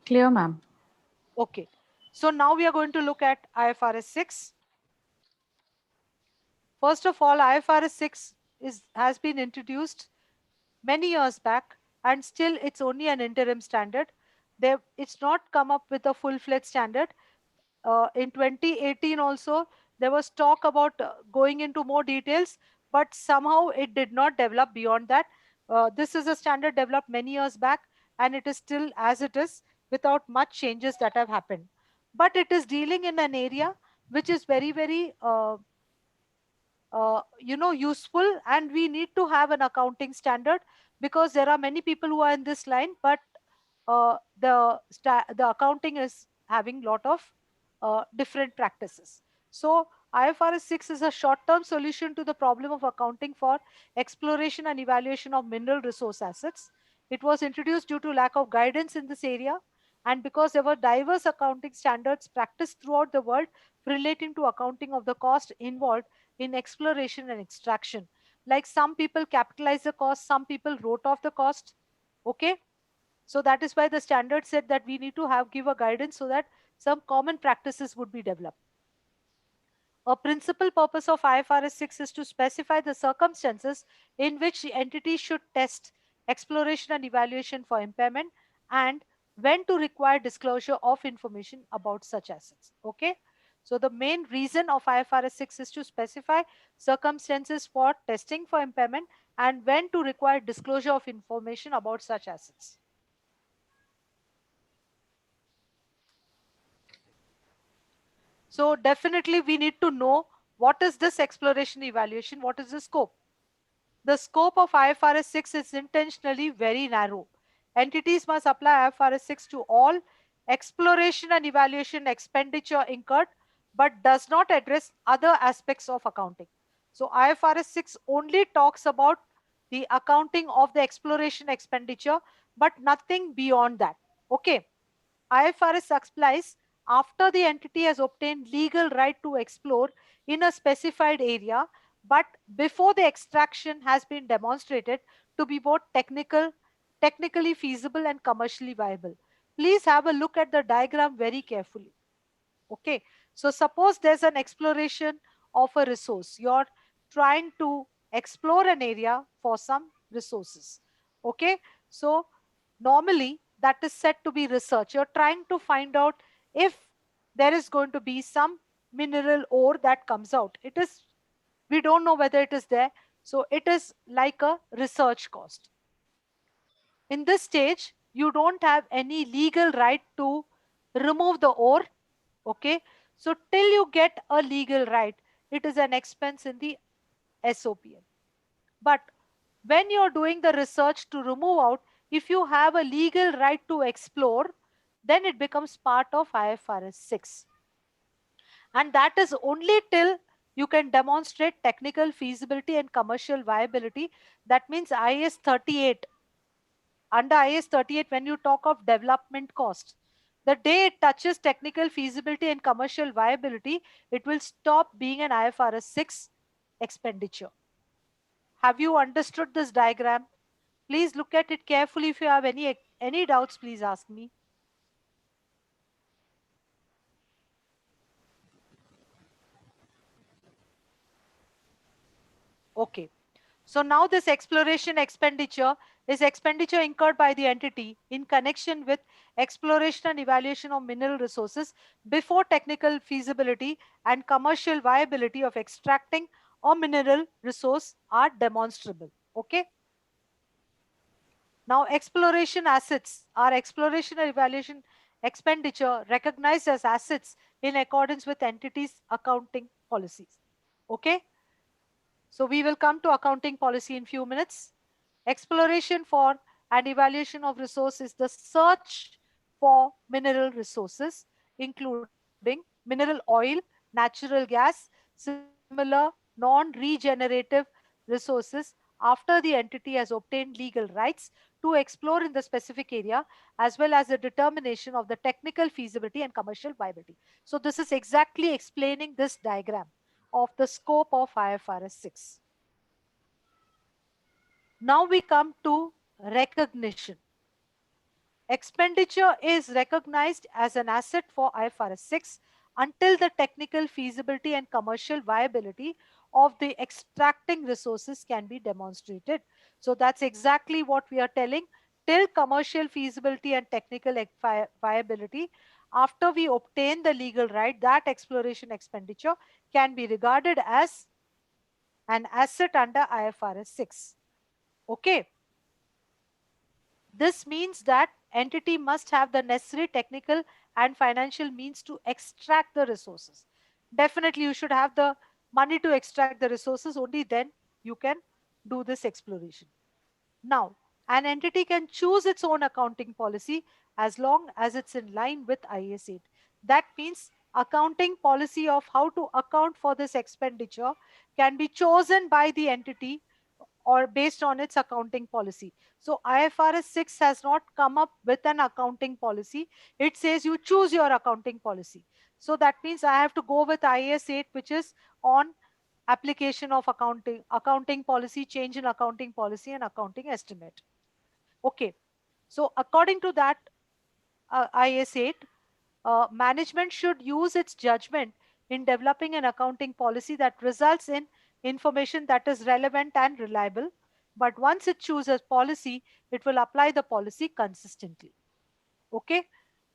Clear, ma'am. Okay. So now we are going to look at IFRS 6. First of all, IFRS 6 has been introduced many years back, and still it's only an interim standard. It's not come up with a full-fledged standard. In 2018 also, there was talk about going into more details, but somehow it did not develop beyond that. This is a standard developed many years back, and it is still as it is without much changes that have happened. But it is dealing in an area which is very, very useful, and we need to have an accounting standard, because there are many people who are in this line, but the accounting is having lot of different practices. So IFRS 6 is a short term solution to the problem of accounting for exploration and evaluation of mineral resource assets. It was introduced due to lack of guidance in this area, and because there were diverse accounting standards practiced throughout the world relating to accounting of the cost involved in exploration and extraction. Like, some people capitalize the cost, some people wrote off the cost. Okay. So that is why the standard said that we need to give a guidance so that some common practices would be developed. A principal purpose of IFRS 6 is to specify the circumstances in which the entity should test exploration and evaluation for impairment, and when to require disclosure of information about such assets. Okay. So the main reason of IFRS 6 is to specify circumstances for testing for impairment and when to require disclosure of information about such assets. So definitely we need to know what is this exploration evaluation, what is the scope. The scope of IFRS 6 is intentionally very narrow. Entities must apply IFRS 6 to all exploration and evaluation expenditure incurred, but does not address other aspects of accounting. So IFRS 6 only talks about the accounting of the exploration expenditure, but nothing beyond that. Okay. IFRS applies after the entity has obtained legal right to explore in a specified area, but before the extraction has been demonstrated to be both technically feasible and commercially viable. Please have a look at the diagram very carefully. Okay, so suppose there's an exploration of a resource. You're trying to explore an area for some resources. Okay, so normally that is said to be research. You're trying to find out if there is going to be some mineral ore that comes out. We don't know whether it is there. So it is like a research cost. In this stage, you don't have any legal right to remove the ore. Okay. So till you get a legal right, it is an expense in the SOPL. But when you're doing the research to remove out, if you have a legal right to explore, then it becomes part of IFRS 6. And that is only till you can demonstrate technical feasibility and commercial viability. That means IAS 38. Under IAS 38, when you talk of development cost, the day it touches technical feasibility and commercial viability, it will stop being an IFRS 6 expenditure. Have you understood this diagram? Please look at it carefully. If you have any doubts, please ask me. Okay. So now this exploration expenditure is expenditure incurred by the entity in connection with exploration and evaluation of mineral resources before technical feasibility and commercial viability of extracting a mineral resource are demonstrable. Okay. Now exploration assets are exploration and evaluation expenditure recognized as assets in accordance with entities' accounting policies. Okay. So we will come to accounting policy in few minutes. Exploration for and evaluation of resource is the search for mineral resources, including mineral oil, natural gas, similar non-regenerative resources, after the entity has obtained legal rights to explore in the specific area, as well as the determination of the technical feasibility and commercial viability. So this is exactly explaining this diagram of the scope of IFRS 6. Now we come to recognition. Expenditure is recognized as an asset for IFRS 6 until the technical feasibility and commercial viability of the extracting resources can be demonstrated. So that's exactly what we are telling. Till commercial feasibility and technical viability, after we obtain the legal right, that exploration expenditure can be regarded as an asset under IFRS 6. Okay. This means that entity must have the necessary technical and financial means to extract the resources. Definitely, you should have the money to extract the resources, only then you can do this exploration. Now, an entity can choose its own accounting policy as long as it's in line with IAS 8. That means accounting policy of how to account for this expenditure can be chosen by the entity or based on its accounting policy. So IFRS 6 has not come up with an accounting policy. It says you choose your accounting policy. So that means I have to go with IAS 8, which is on application of accounting policy, change in accounting policy, and accounting estimate. Okay. So according to that IAS 8, management should use its judgment in developing an accounting policy that results in information that is relevant and reliable. But once it chooses policy, it will apply the policy consistently. Okay.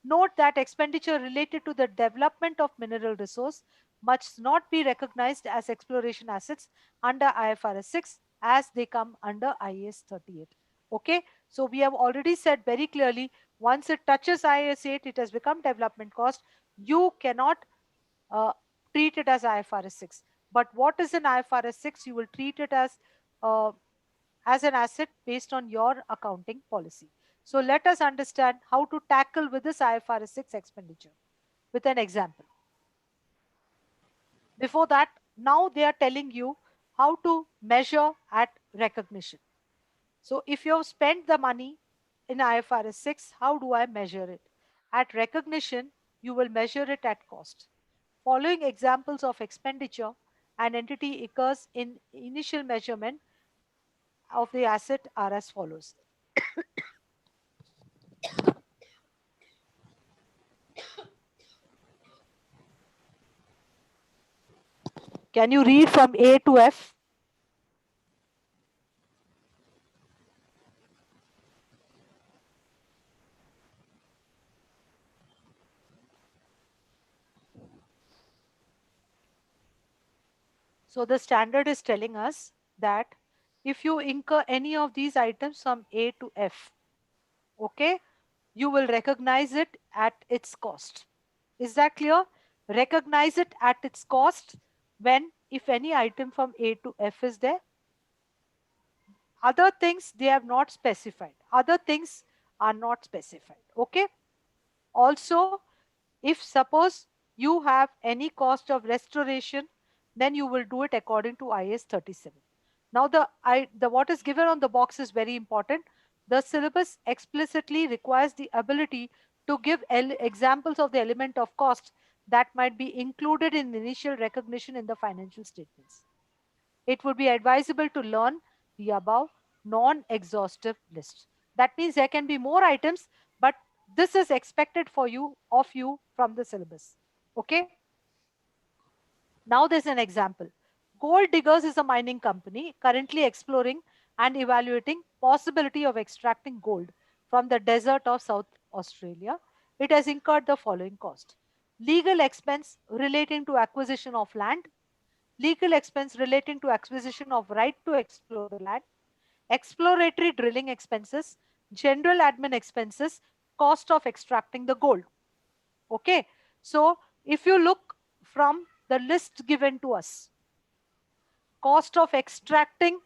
Note that expenditure related to the development of mineral resource must not be recognized as exploration assets under IFRS 6 as they come under IAS 38. Okay. So we have already said very clearly, once it touches IAS 8, it has become development cost. You cannot uh, treat it as IFRS 6. But what is in IFRS 6? You will treat it uh, as an asset based on your accounting policy. So let us understand how to tackle with this IFRS 6 expenditure with an example. Before that, now they are telling you how to measure at recognition. So if you have spent the money in IFRS 6, how do I measure it? At recognition, you will measure it at cost. Following examples of expenditure, an entity occurs in initial measurement of the asset are as follows. Can you read from A to F? So the standard is telling us that if you incur any of these items from A to F, okay, you will recognize it at its cost. Is that clear? Recognize it at its cost when, if any item from A to F is there. Other things they have not specified. Other things are not specified. Okay. Also, if suppose you have any cost of restoration, then you will do it according to IAS 37. Now the what is given on the box is very important. The syllabus explicitly requires the ability to give examples of the element of cost that might be included in initial recognition in the financial statements. It would be advisable to learn the above non-exhaustive list. That means there can be more items, but this is expected for you of you from the syllabus. Okay. Now there's an example. Gold Diggers is a mining company currently exploring and evaluating possibility of extracting gold from the desert of South Australia. It has incurred the following cost. Legal expense relating to acquisition of land, legal expense relating to acquisition of right to explore the land, exploratory drilling expenses, general admin expenses, cost of extracting the gold. Okay. So if you look from the list given to us, cost of extracting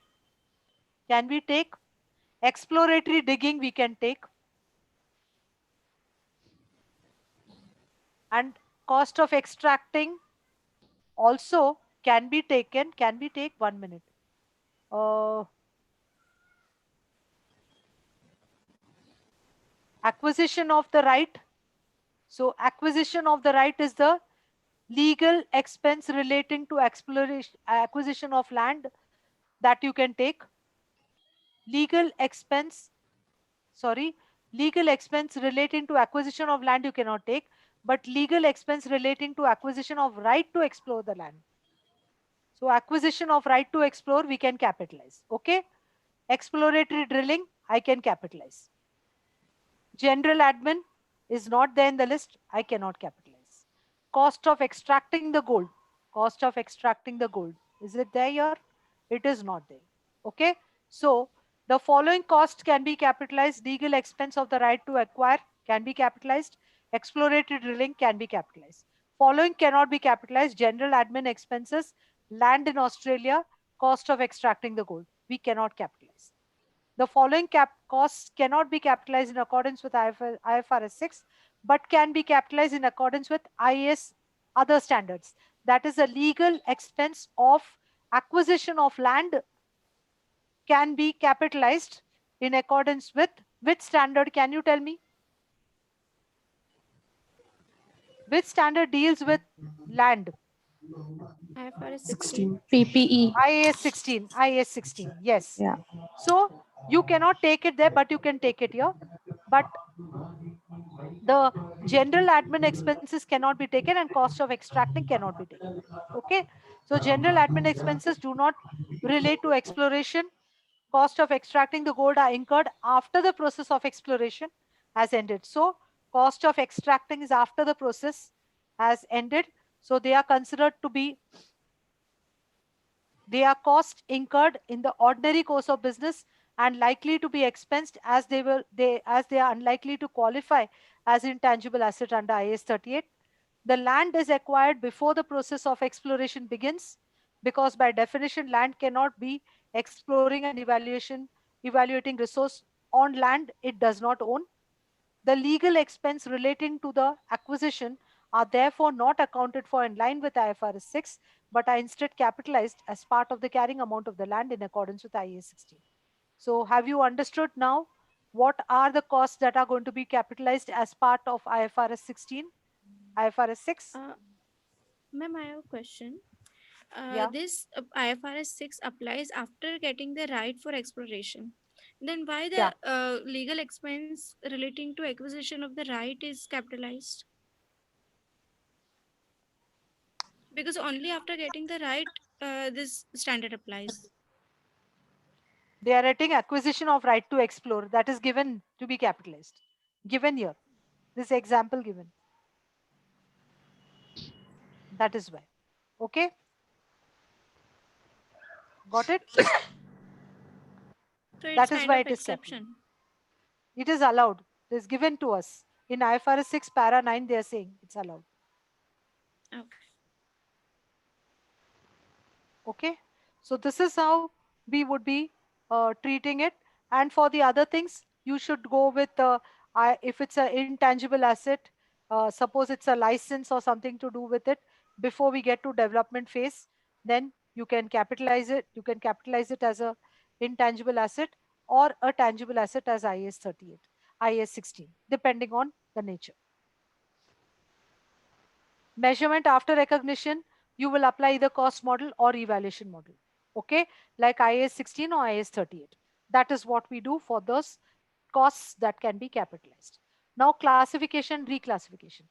can we take, exploratory digging we can take, and cost of extracting also can be taken. Can we take 1 minute? Uh, Acquisition of the right. So acquisition of the right is the legal expense relating to exploration, acquisition of land that you can take. Legal expense, sorry, Legal expense relating to acquisition of land you cannot take, but legal expense relating to acquisition of right to explore the land. So acquisition of right to explore, we can capitalize. Okay. Exploratory drilling, I can capitalize. General admin is not there in the list. I cannot capitalize. Cost of extracting the gold. Cost of extracting the gold. Is it there here? It is not there. Okay. So the following cost can be capitalized. Legal expense of the right to acquire can be capitalized. Exploratory drilling can be capitalized. Following cannot be capitalized. General admin expenses, land in Australia, cost of extracting the gold. We cannot capitalize. The following costs cannot be capitalized in accordance with IFRS 6, but can be capitalized in accordance with IAS other standards. That is, a legal expense of acquisition of land can be capitalized in accordance with which standard? Can you tell me? Which standard deals with land? IFRS 16. 16. PPE. IAS 16. IAS 16. Yes. Yeah. So you cannot take it there, but you can take it here. But the general admin expenses cannot be taken and cost of extracting cannot be taken. Okay. So general admin expenses do not relate to exploration. Cost of extracting the gold are incurred after the process of exploration has ended. So cost of extracting is after the process has ended. So they are considered to be, they are costs incurred in the ordinary course of business and likely to be expensed as they are unlikely to qualify as intangible asset under IAS 38. The land is acquired before the process of exploration begins, because by definition land cannot be exploring and evaluating resource on land it does not own. The legal expense relating to the acquisition are therefore not accounted for in line with IFRS 6, but are instead capitalized as part of the carrying amount of the land in accordance with IAS 16. So have you understood now what are the costs that are going to be capitalized as part of IFRS 16, IFRS 6? Ma'am, I have a question. Yeah, This IFRS 6 applies after getting the right for exploration. Then why yeah. the legal expense relating to acquisition of the right is capitalized? Because only after getting the right, this standard applies. They are writing acquisition of right to explore, that is given to be capitalized. Given here. This example given. That is why. Okay, got it? So it's That is kind why of it is capitalized. exception. It is allowed. It is given to us. In IFRS 6 para 9, they are saying it's allowed. Okay. Okay. So this is how we would be treating it. And for the other things, you should go with if it's an intangible asset, suppose it's a license or something to do with it, before we get to development phase, then you can capitalize it. You can capitalize it as a intangible asset or a tangible asset as IAS 38, IAS 16, depending on the nature. Measurement after recognition, you will apply either cost model or evaluation model. Okay, like IAS 16 or IAS 38. That is what we do for those costs that can be capitalized. Now, classification, reclassification.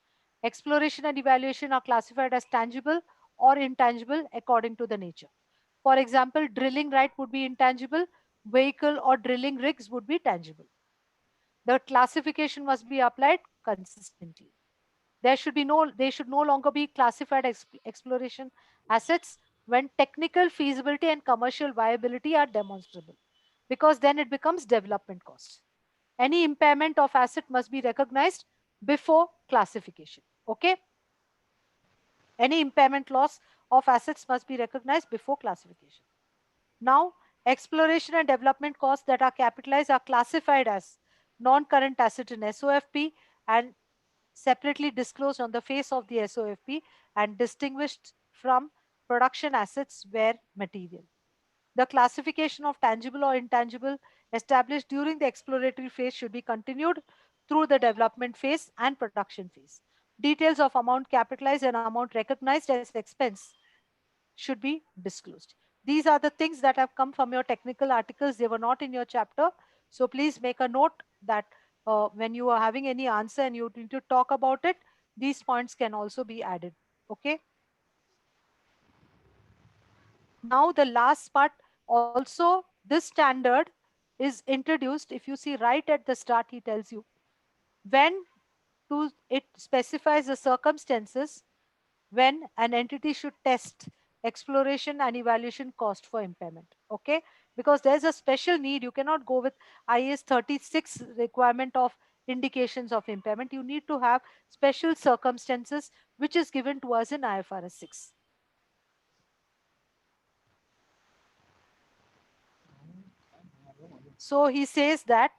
Exploration and evaluation are classified as tangible or intangible according to the nature. For example, drilling right would be intangible, vehicle or drilling rigs would be tangible. The classification must be applied consistently. They should no longer be classified as exploration assets when technical feasibility and commercial viability are demonstrable, because then it becomes development cost. Any impairment of asset must be recognized before classification. Okay, any impairment loss of assets must be recognized before classification. Now, exploration and development costs that are capitalized are classified as non-current asset in SOFP and separately disclosed on the face of the SOFP and distinguished from production assets where material. The classification of tangible or intangible established during the exploratory phase should be continued through the development phase and production phase. Details of amount capitalized and amount recognized as expense should be disclosed. These are the things that have come from your technical articles. They were not in your chapter. So please make a note that when you are having any answer and you need to talk about it, these points can also be added. Okay. Now the last part, also this standard is introduced. If you see right at the start, he tells you when to, it specifies the circumstances when an entity should test exploration and evaluation cost for impairment. Okay, because there's a special need. You cannot go with IAS 36 requirement of indications of impairment. You need to have special circumstances, which is given to us in IFRS 6. So he says that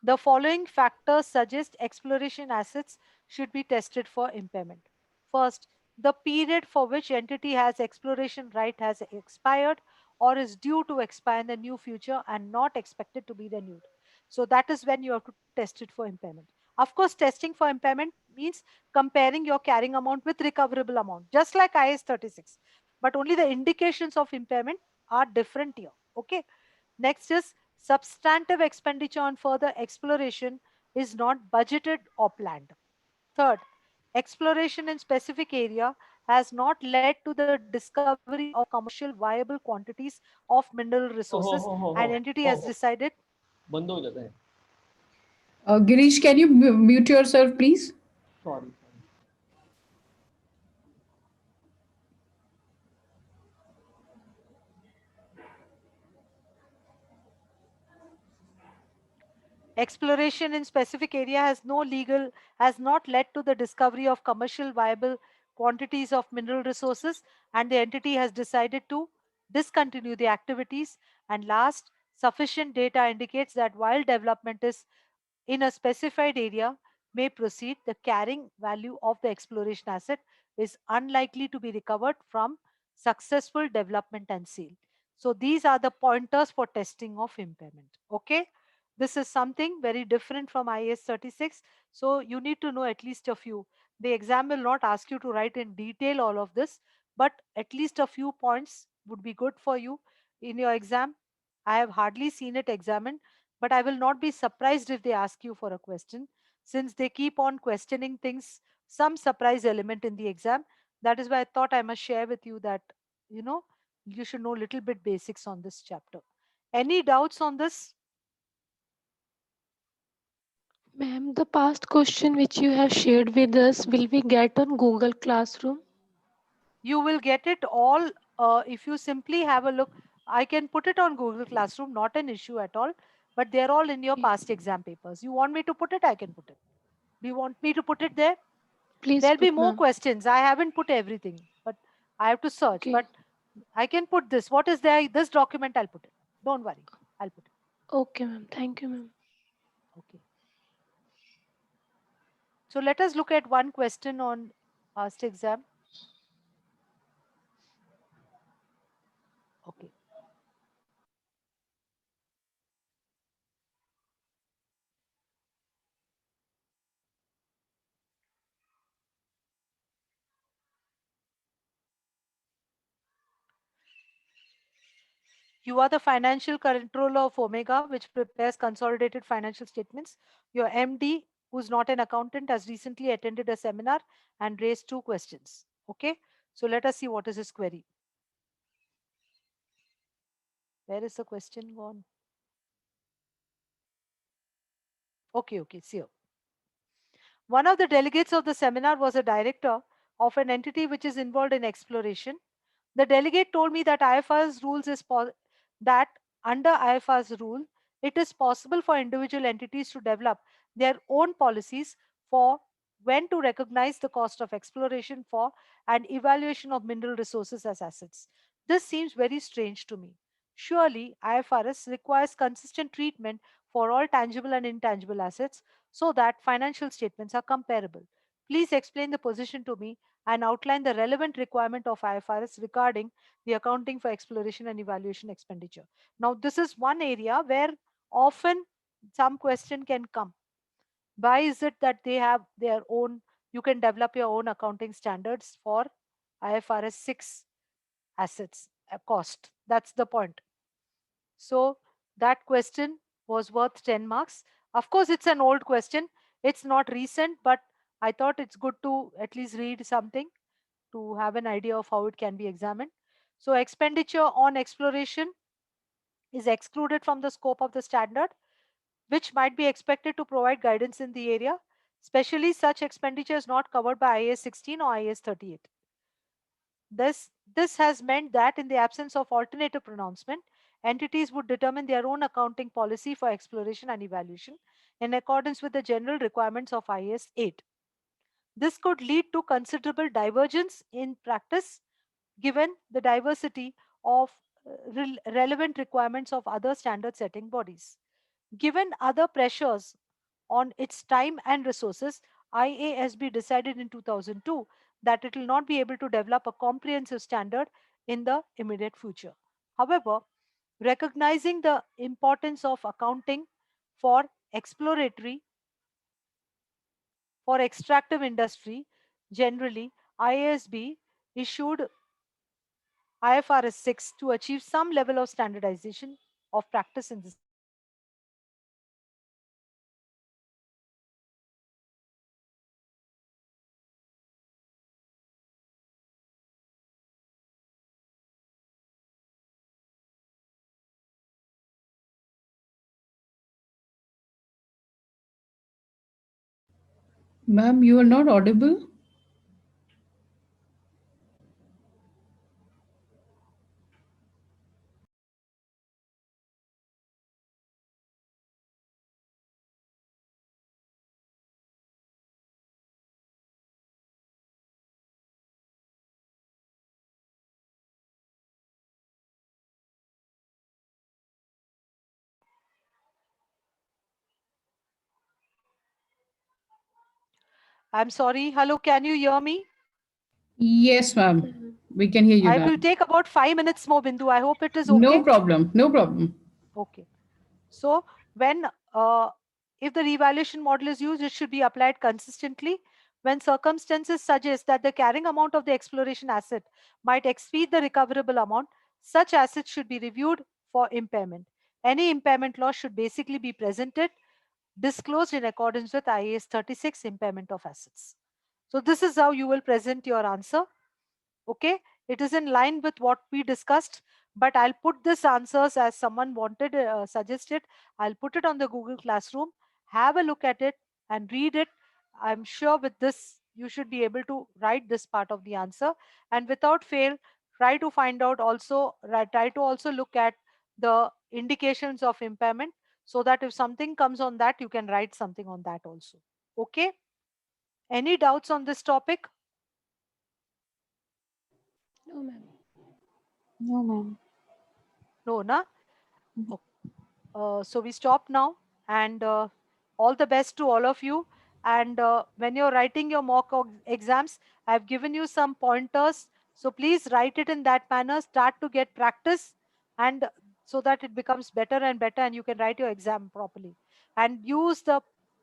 the following factors suggest exploration assets should be tested for impairment. First, the period for which entity has exploration right has expired or is due to expire in the near future and not expected to be renewed. So that is when you have to test it for impairment. Of course, testing for impairment means comparing your carrying amount with recoverable amount, just like IS 36. But only the indications of impairment are different here. Okay. Next is substantive expenditure on further exploration is not budgeted or planned. Third, exploration in specific area has not led to the discovery of commercial viable quantities of mineral हो resources हो हो हो and हो entity has हो हो decided. बंद हो जाता है. Girish, can you mute yourself, please? Sorry. Exploration in specific area has not led to the discovery of commercial viable quantities of mineral resources and the entity has decided to discontinue the activities. And last, sufficient data indicates that while development is in a specified area may proceed, the carrying value of the exploration asset is unlikely to be recovered from successful development and sale. So these are the pointers for testing of impairment. Okay. This is something very different from IAS 36. So you need to know at least a few. The exam will not ask you to write in detail all of this, but at least a few points would be good for you in your exam. I have hardly seen it examined, but I will not be surprised if they ask you for a question, since they keep on questioning things, some surprise element in the exam. That is why I thought I must share with you that, you know, you should know little bit basics on this chapter. Any doubts on this? Ma'am, the past question which you have shared with us will we get on Google Classroom? You will get it all if you simply have a look. I can put it on Google Classroom, not an issue at all, but they're all in your Okay. past exam papers. You want me to put it? I can put it. Do you want me to put it there? Please There'll be put, more ma'am. questions. I haven't put everything, but I have to search. Okay. But I can put this. What is there? This document, I'll put it. Don't worry. I'll put it. Okay, ma'am. Thank you, ma'am. Okay. So let us look at one question on past exam. Okay. You are the financial controller of Omega, which prepares consolidated financial statements. Your MD, who's not an accountant, has recently attended a seminar and raised two questions. Okay. So let us see what is his query. Where is the question gone? Okay, okay, see you. One of the delegates of the seminar was a director of an entity which is involved in exploration. The delegate told me that IFRS rules that under IFRS rule, it is possible for individual entities to develop their own policies for when to recognize the cost of exploration for and evaluation of mineral resources as assets. This seems very strange to me. Surely, IFRS requires consistent treatment for all tangible and intangible assets so that financial statements are comparable. Please explain the position to me and outline the relevant requirement of IFRS regarding the accounting for exploration and evaluation expenditure. Now, this is one area where often some question can come. Why is it that they have their own, you can develop your own accounting standards for IFRS 6 assets, cost? That's the point. So that question was worth 10 marks. Of course, it's an old question. It's not recent, but I thought it's good to at least read something to have an idea of how it can be examined. So expenditure on exploration is excluded from the scope of the standard, which might be expected to provide guidance in the area. Especially such expenditure is not covered by IAS 16 or IAS 38. This has meant that in the absence of alternative pronouncement, entities would determine their own accounting policy for exploration and evaluation in accordance with the general requirements of IAS 8. This could lead to considerable divergence in practice given the diversity of relevant requirements of other standard setting bodies. Given other pressures on its time and resources, IASB decided in 2002 that it will not be able to develop a comprehensive standard in the immediate future. However, recognizing the importance of accounting for exploratory, for extractive industry, generally, IASB issued IFRS 6 to achieve some level of standardization of practice in this. Ma'am, you are not audible. I'm sorry. Hello, can you hear me? Yes, ma'am. Ma'am. We can hear you I now. will take about 5 minutes more, Bindu. I hope it is No okay. problem. No problem. Okay. So when if the revaluation model is used, it should be applied consistently. When circumstances suggest that the carrying amount of the exploration asset might exceed the recoverable amount, such assets should be reviewed for impairment. Any impairment loss should basically be presented, disclosed in accordance with IAS 36 impairment of assets. So this is how you will present your answer. Okay, it is in line with what we discussed, but I'll put this answers as someone wanted, suggested. I'll put it on the Google Classroom. Have a look at it and read it. I'm sure with this you should be able to write this part of the answer, and without fail try to find out also, try to also look at the indications of impairment, so that if something comes on that you can write something on that also. Okay, any doubts on this topic? No, ma'am. No, ma'am. No, na? Mhm. So we stop now, and all the best to all of you. And when you're writing your exams, I've given you some pointers. So please write it in that manner, start to get practice, and so that it becomes better and better and you can write your exam properly. And use the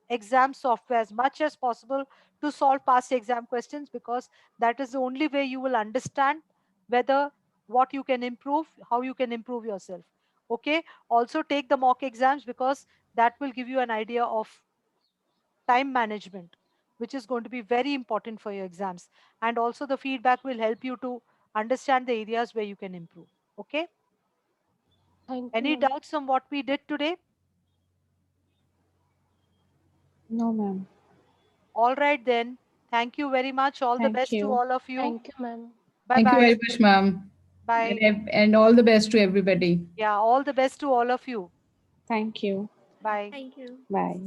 exam software as much as possible to solve past exam questions, because that is the only way you will understand whether what you can improve, how you can improve yourself. Okay, also take the mock exams, because that will give you an idea of time management, which is going to be very important for your exams. And also the feedback will help you to understand the areas where you can improve. Okay, Thank you, any ma'am. doubts on what we did today? No, ma'am. All right then, thank you very much. All the Thank best to you. all of you. Thank you, ma'am. Bye Thank you bye. very much, ma'am. Bye. And all the best to everybody. Yeah, all the best to all of you. Thank you. Bye. Thank you. Bye.